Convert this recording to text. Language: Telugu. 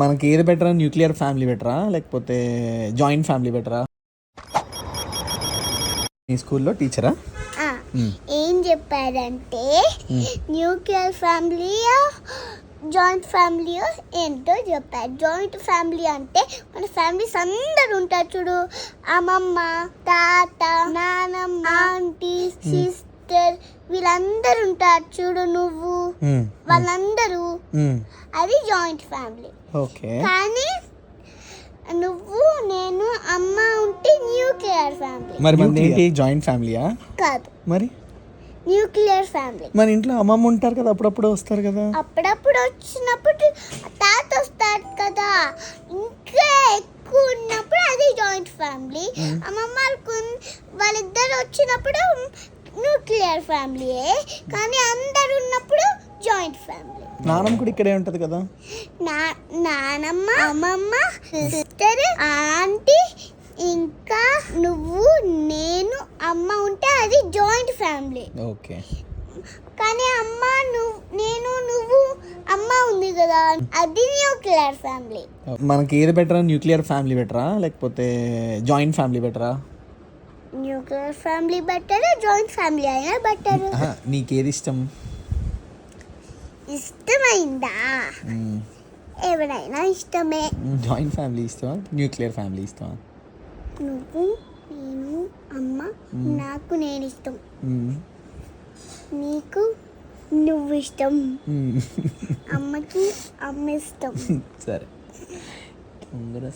మనకి ఏది బెటరా, న్యూక్లియర్ ఫ్యామిలీ బెటరా లేకపోతే జాయింట్ ఫ్యామిలీ బెటరా? మీ స్కూల్లో టీచరా? ఆ, ఏం చెప్పారంటే న్యూక్లియర్ ఫ్యామిలీ జాయింట్ ఫ్యామిలీ ఏంటో చెప్పారు. జాయింట్ ఫ్యామిలీ అంటే మన ఫ్యామిలీస్ అందరు ఉంటారు చూడు, అమ్మమ్మ, తాత, నానమ్మ, ఆంటీ, సిస్టర్, వీళ్ళందరూ ఉంటారు చూడు, నువ్వు వాళ్ళందరూ, అది జాయింట్ ఫ్యామిలీ. ఓకే. కానీ నువ్వు, నేను, అమ్మ ఉంటే న్యూక్లియర్ ఫ్యామిలీ. మరి ఏంటి జాయింట్ ఫ్యామిలీయా? కాదు, మరి న్యూక్లియర్ ఫ్యామిలీ. మన ఇంట్లో అమ్మమ్మ ఉంటారు కదా, అప్పుడప్పుడు వస్తారు కదా. అప్పుడప్పుడు వచ్చినప్పుడు తాత వస్తాడు కదా, ఇంకా ఎక్కువ ఉన్నప్పుడు అది జాయింట్ ఫ్యామిలీ. అమ్మమ్మ వాళ్ళిద్దరు వచ్చినప్పుడు న్యూక్లియర్ ఫ్యామిలీయే, కానీ అందరు ఉన్నప్పుడు జాయింట్ ఫ్యామిలీ. నానమ్మ కూడా ఇక్కడే ఉంటది కదా. నానమ్మ, అమ్మమ్మ, సిస్టర్, ఆంటీ, ఇంకా నువ్వు, నేను, అమ్మ ఉంటే అది జాయింట్ ఫ్యామిలీ. ఓకే. కానీ అమ్మ, నేను, నువ్వు, అమ్మ ఉంది కదా, అది న్యూక్లియర్ ఫ్యామిలీ. మనకి ఏది బెటరా, న్యూక్లియర్ ఫ్యామిలీ బెటరా లేకపోతే జాయింట్ ఫ్యామిలీ బెటరా? Nuclear family better, joint family అయినా బెటర్. నీకేది ఇష్టం? ఇష్టమైందా? ఎవరైనా ఇష్టమే. జాయింట్ ఫ్యామిలీ ఇష్టమా, న్యూక్లియర్ ఫ్యామిలీ ఇష్టమా? నువ్వు, నేను, అమ్మ, నాకు నేను ఇష్టం, నీకు నువ్వు ఇష్టం, అమ్మకి అమ్మ ఇష్టం. సరే, తొందరగా